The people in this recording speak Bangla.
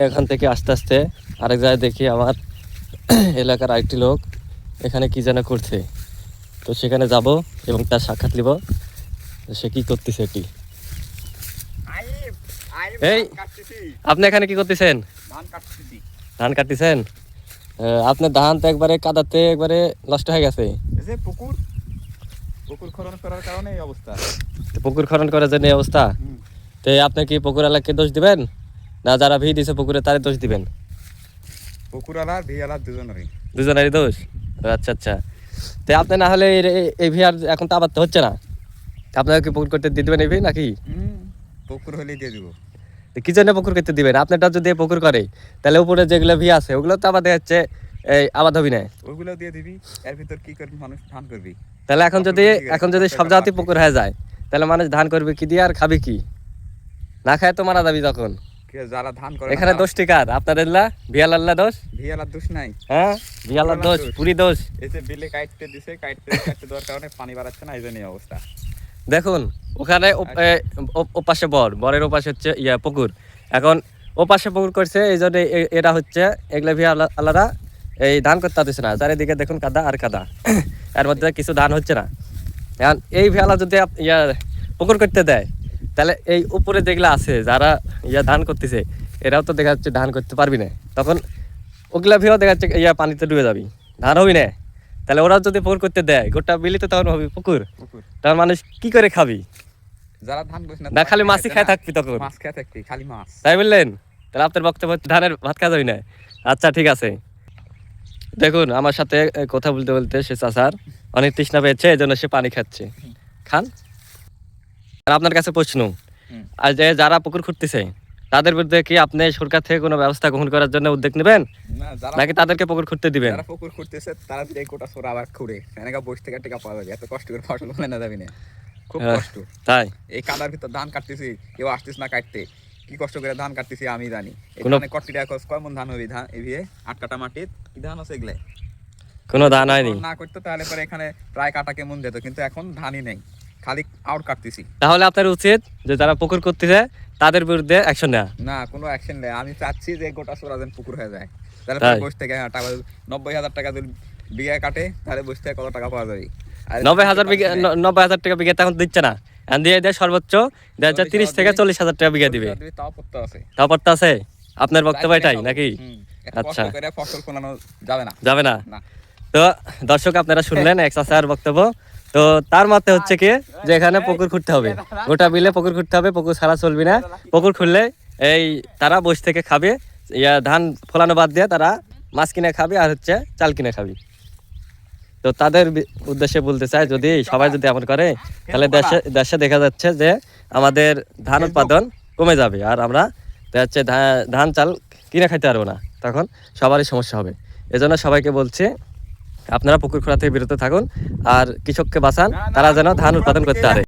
এখান থেকে আস্তে আস্তে আরেক জায়গায় দেখি আমার এলাকার আরেকটি লোক এখানে কি যেন করছে। তো সেখানে যাব এবং তার সাক্ষাৎ নিব, সে কি করতেছে এটি। এই আপনি এখানে কি করতেছেন? ধান কাটতেছেন? আপনার ধান তো একবারে কাদাতে একবারে নষ্ট হয়ে গেছে। পুকুর খনন করার কারণে এই অবস্থা। পুকুর খনন করার জন্য এই অবস্থা। তো আপনি কি পুকুর এলাকাকে দোষ দিবেন, না যারা ভি দিছে পুকুরে তারে দোষ দিবেন? পুকুরওয়ালা ভিওয়ালা দুজনেরই দোষ। আচ্ছা আচ্ছা। তো আপনি না হলে এই ভি আর এখন তো আবার তো হচ্ছে না, আপনাকে কি পুকুর করতে দিয়ে দেবেন এই ভি নাকি? পুকুর হলেই দিয়ে দিব। কি জন্য পুকুর করতে দিবেন? আপনারটা যদি পুকুর করে তাহলে উপরে যেগুলো ভি আছে ওগুলো তো আবার দেখা যাচ্ছে এই আবাদ হবি না, ওগুলো দিয়ে দিবি। এর ভিতর কি করবি? মানুষ ধান করবি। তাহলে এখন যদি সব জাতি পুকুর হয়ে যায় তাহলে মানুষ ধান করবে কি দিয়ে আর খাবি কি? না খায় তো মারা যাবি তখন। যারা ধান করে এখানে দোষটি কার? আপনাদের ভিয়ালাল্লাহ দোষ? ভিয়ালার দোষ নাই। হ্যাঁ ভিয়ালার দোষ, পুরি দোষ। এই যে বিলে কাটতে দিছে, কাটতে দেওয়ার কারণে পানি বাড়াচ্ছে না, এই জন্যই অবস্থা। দেখুন ওখানে ওপাশে বরের ওপাশে হচ্ছে পুকুর। এখন ওপাশে পুকুর করছে এই জন্য এরা হচ্ছে এগুলা ভিয়া আল্লাহরা এই ধান করতে পারতেছে না। চারিদিকে দেখুন কাদা আর কাদা, এর মধ্যে কিছু ধান হচ্ছে না। এখন এই ভিয়ালা যদি পুকুর করতে দেয় তাহলে এই উপরে যেগুলো আছে যারা ধান করতেছে এরাও তো দেখা যাচ্ছে ধান করতে পারবি না, তখন ওগুলা ভিও দেখা যাচ্ছে পানিতে ডুবে যাবি, ধান হবি না। তাহলে ওরা যদি পুকুর করতে দেয় গোটা বিলিতে তখন হবি পুকুর, তখন মানুষ কি করে খাবি? যারা ধান করছে না খালি মাছই খায় থাকবি তখন, মাছ খেয়ে থাকবি, খালি মাছ। তাই বললেন? তাহলে আপনার বক্তব্য ধানের ভাত খাওয়া যাবি না। আচ্ছা ঠিক আছে। দেখুন আমার সাথে কথা বলতে বলতে সে চাচার অনেক তৃষ্ণা পেয়েছে, এই জন্য সে পানি খাচ্ছে। খান। আর আপনার কাছে প্রশ্ন, আর যারা পুকুর খুঁড়তেছে তাদের বিরুদ্ধে কি আপনি সরকার থেকে কোনো ব্যবস্থা গ্রহণ করার জন্য উদ্যোগ নেবেন, নাকি তাদেরকে পুকুর খুঁড়তে দিবেন? যারা পুকুর খুঁড়তেছে তারা যদি কোটা সোরা আবার খুঁড়ে এনেকা বসে থেকে টিকা পাওয়া যাবে, এত কষ্ট করে ফসল ফলে না যাবি না, খুব কষ্ট। তাই এই কাদার ভিতর ধান কাটতেছি, কেউ আসতিস না কাটতে, কি কষ্ট করে ধান কাটতেছি আমি জানি। এখানে কটি টাকা কয় মন ধান হবে? ধান এভিয়ে 8 কাটা মাটির কি ধান আছে এগুলো? কোনো ধান হয়নি। না করতে তাহলে পরে এখানে প্রায় কাটা কেমন যেত, কিন্তু এখন ধানই নেই, খালি আউট কাটতেছি। তাহলে আপনার উচিত যে যারা পুকুর করতেছে তাদের বিরুদ্ধে অ্যাকশন নেওয়া। না কোনো অ্যাকশন নেই, আমি চাচ্ছি যে গোটা সোরা যেন পুকুর হয়ে যায়, তাহলে বসে থেকে টাকা 90,000 টাকা যদি বিঘা কাটে তাহলে বসে থেকে কত টাকা পাওয়া যাবে? 90,000 টাকা বিঘা এখন দিচ্ছে না, দিয়ে দেয় সর্বোচ্চ 30 থেকে 40,000 টাকা বিঘা দিবে। তাও পড়তে আছে। আপনার বক্তব্য এটাই নাকি? আচ্ছা ফসল ফলানো যাবে না, যাবে না। তো দর্শক আপনারা শুনলেন এক চাচার বক্তব্য। তো তার মতে হচ্ছে কি যে এখানে পুকুর খুঁড়তে হবে, গোটা বিলে পুকুর খুঁড়তে হবে, পুকুর ছাড়া চলবি না। পুকুর খুঁড়লে এই তারা বসে থেকে খাবে, ধান ফলানো বাদ দিয়ে তারা মাছ কিনে খাবে আর হচ্ছে চাল কিনে খাবি। তো তাদের উদ্দেশ্যে বলতে চাই যদি সবাই যদি এমন করে তাহলে দেশে দেখা যাচ্ছে যে আমাদের ধান উৎপাদন কমে যাবে, আর আমরা হচ্ছে ধান চাল কিনে খাইতে পারবো না, তখন সবারই সমস্যা হবে। এজন্য সবাইকে বলছি আপনারা পুকুর খোঁড়া থেকে বিরত থাকুন আর কৃষককে বাঁচান, তারা যেন ধান উৎপাদন করতে পারে।